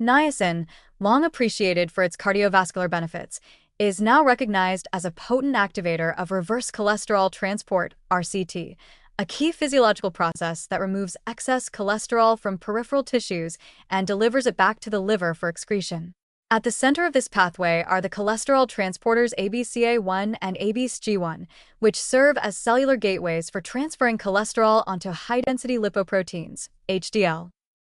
Niacin, long appreciated for its cardiovascular benefits, is now recognized as a potent activator of reverse cholesterol transport, RCT, a key physiological process that removes excess cholesterol from peripheral tissues and delivers it back to the liver for excretion. At the center of this pathway are the cholesterol transporters ABCA1 and ABCG1, which serve as cellular gateways for transferring cholesterol onto high-density lipoproteins, HDL.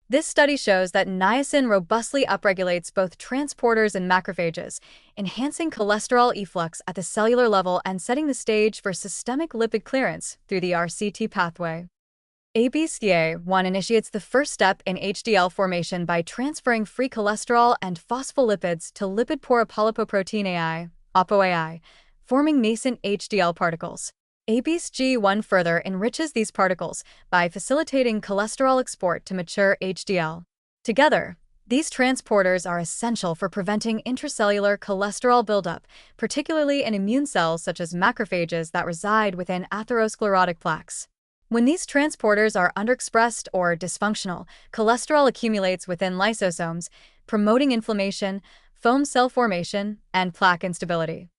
This study shows that niacin robustly upregulates both transporters and macrophages, enhancing cholesterol efflux at the cellular level and setting the stage for systemic lipid clearance through the RCT pathway. ABCA1 initiates the first step in HDL formation by transferring free cholesterol and phospholipids to lipid-poor apolipoprotein AI, ApoAI, forming nascent HDL particles. ABCG1 further enriches these particles by facilitating cholesterol export to mature HDL. Together, these transporters are essential for preventing intracellular cholesterol buildup, particularly in immune cells such as macrophages that reside within atherosclerotic plaques. When these transporters are underexpressed or dysfunctional, cholesterol accumulates within lysosomes, promoting inflammation, foam cell formation, and plaque instability.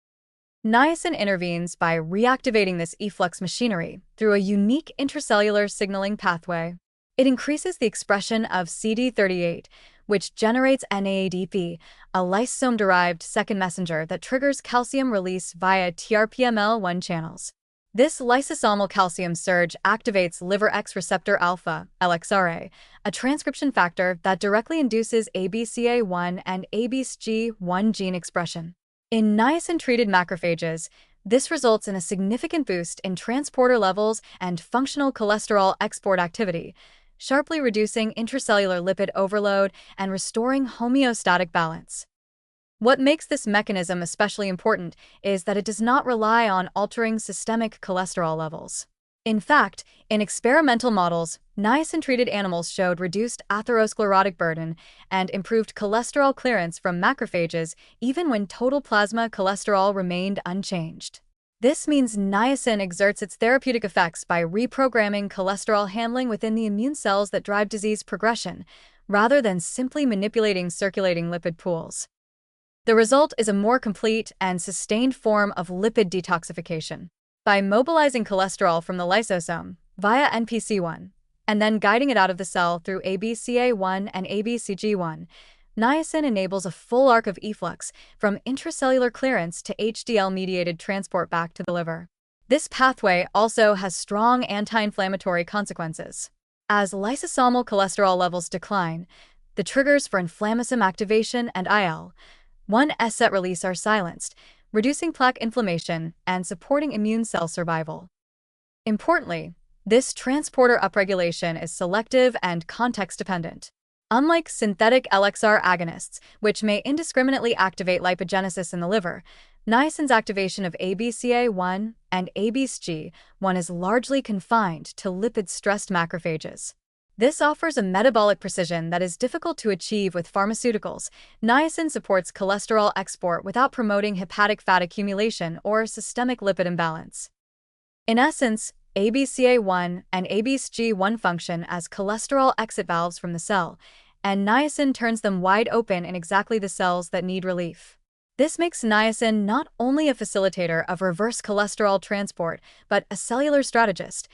Niacin intervenes by reactivating this efflux machinery through a unique intracellular signaling pathway. It increases the expression of CD38, which generates NAADP, a lysosome-derived second messenger that triggers calcium release via TRPML1 channels. This lysosomal calcium surge activates liver X receptor alpha, LXRA, a transcription factor that directly induces ABCA1 and ABCG1 gene expression. In niacin-treated macrophages, this results in a significant boost in transporter levels and functional cholesterol export activity, sharply reducing intracellular lipid overload and restoring homeostatic balance. What makes this mechanism especially important is that it does not rely on altering systemic cholesterol levels. In fact, in experimental models, niacin-treated animals showed reduced atherosclerotic burden and improved cholesterol clearance from macrophages even when total plasma cholesterol remained unchanged. This means niacin exerts its therapeutic effects by reprogramming cholesterol handling within the immune cells that drive disease progression, rather than simply manipulating circulating lipid pools. The result is a more complete and sustained form of lipid detoxification. By mobilizing cholesterol from the lysosome via NPC1 and then guiding it out of the cell through ABCA1 and ABCG1, niacin enables a full arc of efflux from intracellular clearance to HDL-mediated transport back to the liver. This pathway also has strong anti-inflammatory consequences. As lysosomal cholesterol levels decline, the triggers for inflammasome activation and IL-1 set release are silenced, reducing plaque inflammation and supporting immune cell survival. Importantly, this transporter upregulation is selective and context-dependent. Unlike synthetic LXR agonists, which may indiscriminately activate lipogenesis in the liver, niacin's activation of ABCA1 and ABCG1 is largely confined to lipid-stressed macrophages. This offers a metabolic precision that is difficult to achieve with pharmaceuticals. Niacin supports cholesterol export without promoting hepatic fat accumulation or systemic lipid imbalance. In essence, ABCA1 and ABCG1 function as cholesterol exit valves from the cell, and niacin turns them wide open in exactly the cells that need relief. This makes niacin not only a facilitator of reverse cholesterol transport, but a cellular strategist,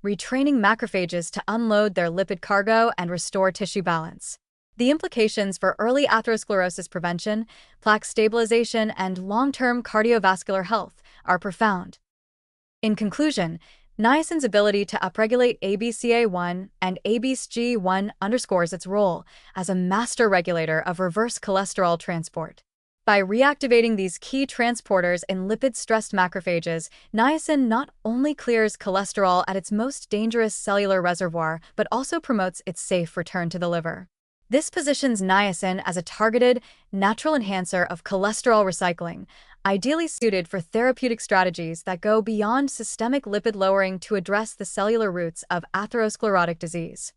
retraining macrophages to unload their lipid cargo and restore tissue balance. The implications for early atherosclerosis prevention, plaque stabilization, and long-term cardiovascular health are profound. In conclusion, niacin's ability to upregulate ABCA1 and ABCG1 underscores its role as a master regulator of reverse cholesterol transport. By reactivating these key transporters in lipid-stressed macrophages, niacin not only clears cholesterol at its most dangerous cellular reservoir, but also promotes its safe return to the liver. This positions niacin as a targeted, natural enhancer of cholesterol recycling, ideally suited for therapeutic strategies that go beyond systemic lipid lowering to address the cellular roots of atherosclerotic disease.